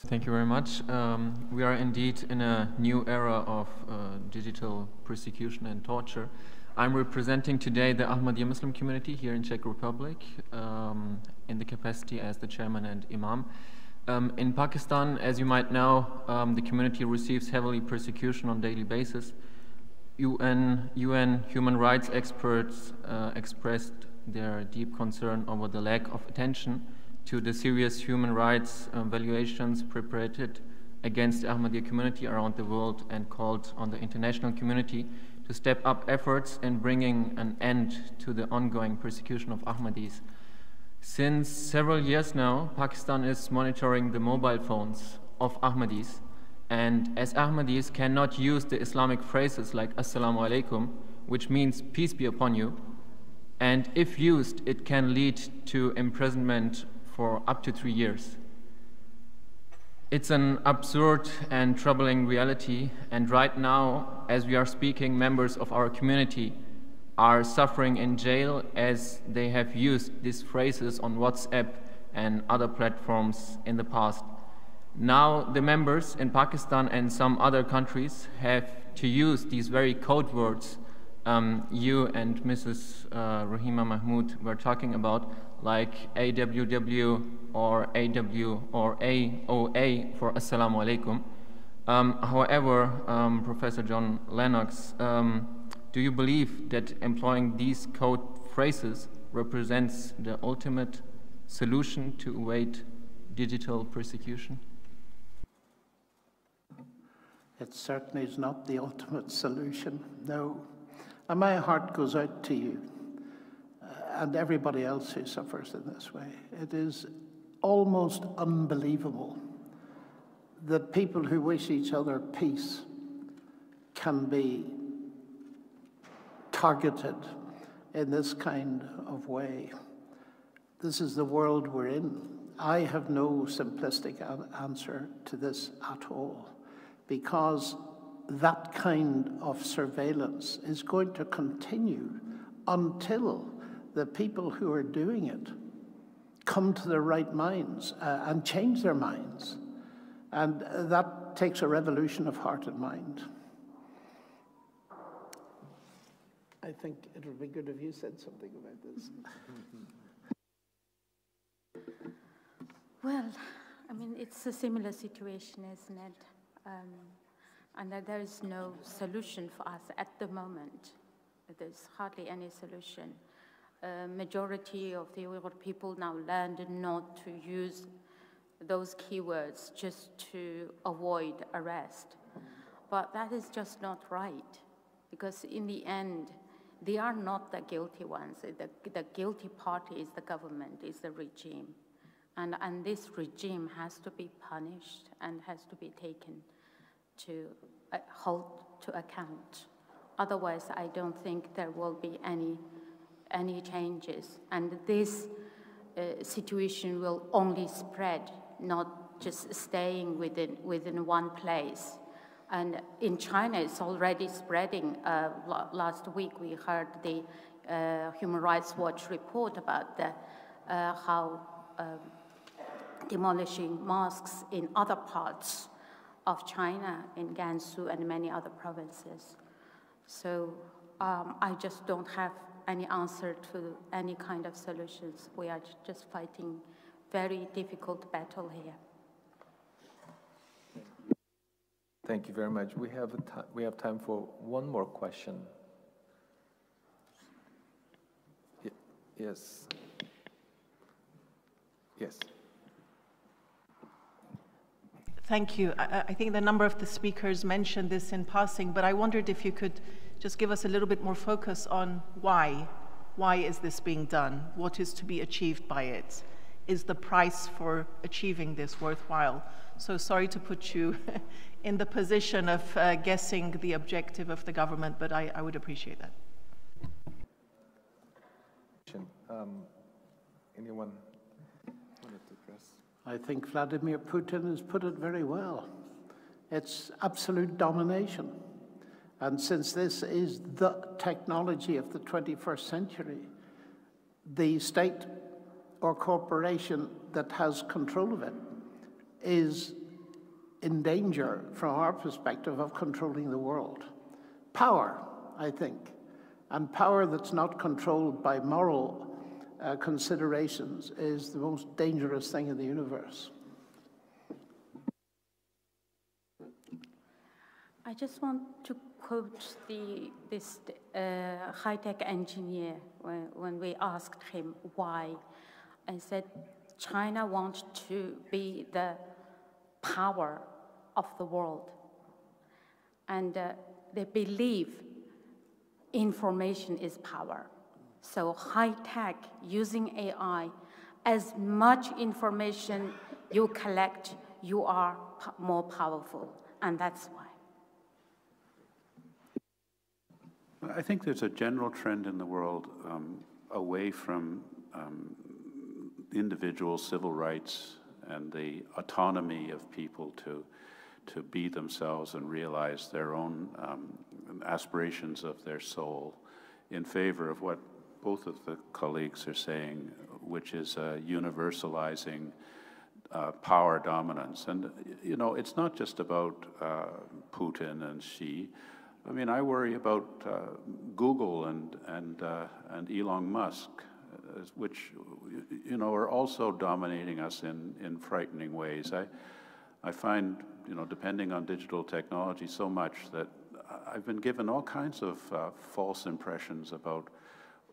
Thank you very much. We are indeed in a new era of digital persecution and torture. I'm representing today the Ahmadiyya Muslim community here in Czech Republic in the capacity as the chairman and imam. In Pakistan, as you might know, the community receives heavily persecution on a daily basis. UN human rights experts expressed their deep concern over the lack of attention to the serious human rights violations perpetrated against the Ahmadiyya community around the world and called on the international community to step up efforts in bringing an end to the ongoing persecution of Ahmadis. Since several years now, Pakistan is monitoring the mobile phones of Ahmadis, and as Ahmadis cannot use the Islamic phrases like Assalamu alaikum, which means peace be upon you, and if used, it can lead to imprisonment for up to 3 years. It's an absurd and troubling reality, and right now, as we are speaking, members of our community are suffering in jail as they have used these phrases on WhatsApp and other platforms in the past. Now the members in Pakistan and some other countries have to use these very code words you and Mrs. Rahima Mahmood were talking about, like AWW or AW or AOA for Assalamu alaikum. However, Professor John Lennox, do you believe that employing these code phrases represents the ultimate solution to evade digital persecution? It certainly is not the ultimate solution, no. And my heart goes out to you and everybody else who suffers in this way. It is almost unbelievable that people who wish each other peace can be targeted in this kind of way. This is the world we're in. I have no simplistic answer to this at all, because that kind of surveillance is going to continue until the people who are doing it come to their right minds and change their minds. And that takes a revolution of heart and mind. I think it would be good if you said something about this. Well, I mean, it's a similar situation, isn't it? And that there is no solution for us at the moment. There's hardly any solution. Majority of the Uyghur people now learned not to use those keywords just to avoid arrest. But that is just not right, because in the end, they are not the guilty ones. The guilty party is the government, is the regime. And this regime has to be punished and has to be taken to hold to account. Otherwise, I don't think there will be any changes. And this situation will only spread, not just staying within one place. And in China, it's already spreading. Last week, we heard the Human Rights Watch report about how demolishing mosques in other parts of China, in Gansu and many other provinces. So I just don't have any answer to any kind of solutions. We are just fighting very difficult battle here. Thank you very much. We have time for one more question. Yes. Yes. Thank you. I think the number of the speakers mentioned this in passing, but I wondered if you could just give us a little bit more focus on why. Why is this being done? What is to be achieved by it? Is the price for achieving this worthwhile? So sorry to put you in the position of guessing the objective of the government, but I would appreciate that. Anyone wanted to address? I think Vladimir Putin has put it very well. It's absolute domination. And since this is the technology of the 21st century, the state or corporation that has control of it is in danger, from our perspective, of controlling the world. Power, I think, and power that's not controlled by moral considerations is the most dangerous thing in the universe. I just want to quote this high-tech engineer when we asked him why, and said, China wants to be the power of the world. And they believe information is power. So high-tech, using AI, as much information you collect, you are more powerful, and that's why. I think there's a general trend in the world away from individual civil rights and the autonomy of people to be themselves and realize their own aspirations of their soul, in favor of what both of the colleagues are saying, which is universalizing power dominance. And, you know, it's not just about Putin and Xi. I mean, I worry about Google and Elon Musk, which, you know, are also dominating us in frightening ways. I find, you know, depending on digital technology so much that I've been given all kinds of false impressions about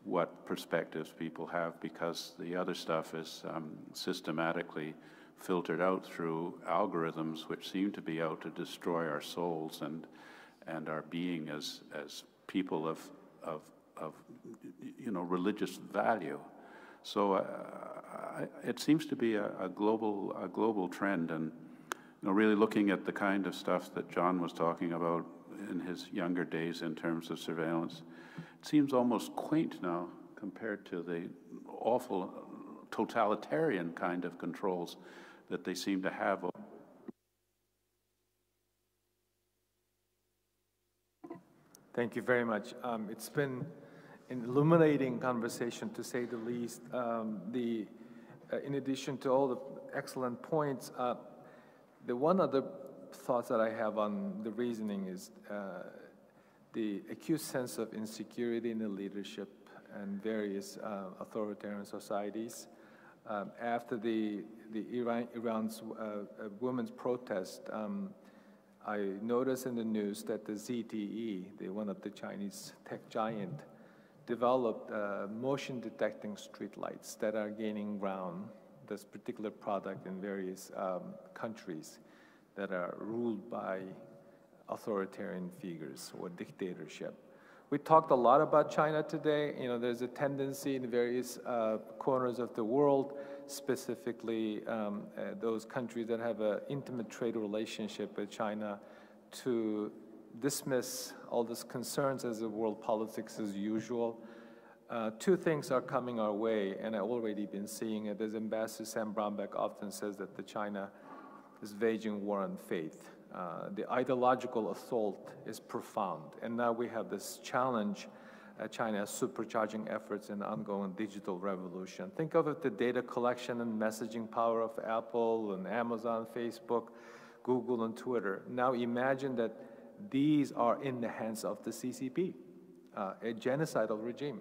what perspectives people have, because the other stuff is systematically filtered out through algorithms which seem to be out to destroy our souls and our being as people of you know, religious value. So it seems to be a global trend, and, you know, really looking at the kind of stuff that John was talking about in his younger days in terms of surveillance, it seems almost quaint now compared to the awful totalitarian kind of controls that they seem to have. Thank you very much. It's been an illuminating conversation, to say the least. In addition to all the excellent points, the one other thought that I have on the reasoning is the acute sense of insecurity in the leadership and various authoritarian societies. After Iran's women's protest, I noticed in the news that the ZTE, one of the Chinese tech giant, developed motion detecting streetlights that are gaining ground, this particular product, in various countries that are ruled by authoritarian figures or dictatorship. We talked a lot about China today. You know, there's a tendency in various corners of the world, specifically those countries that have an intimate trade relationship with China, to dismiss all these concerns as a world politics as usual. Two things are coming our way, and I've already been seeing it. As Ambassador Sam Brownback often says, that China is waging war on faith. The ideological assault is profound, and now we have this challenge. China is supercharging efforts in the ongoing digital revolution. Think of it, the data collection and messaging power of Apple and Amazon, Facebook, Google, and Twitter. Now imagine that these are in the hands of the CCP, a genocidal regime.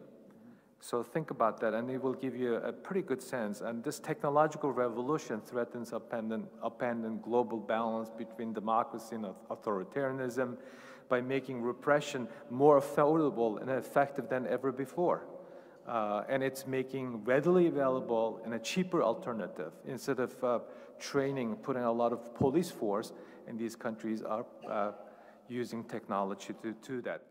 So think about that, and it will give you a pretty good sense. And this technological revolution threatens upending global balance between democracy and authoritarianism by making repression more affordable and effective than ever before. And it's making readily available and a cheaper alternative. Instead of putting a lot of police force, and these countries are using technology to do that.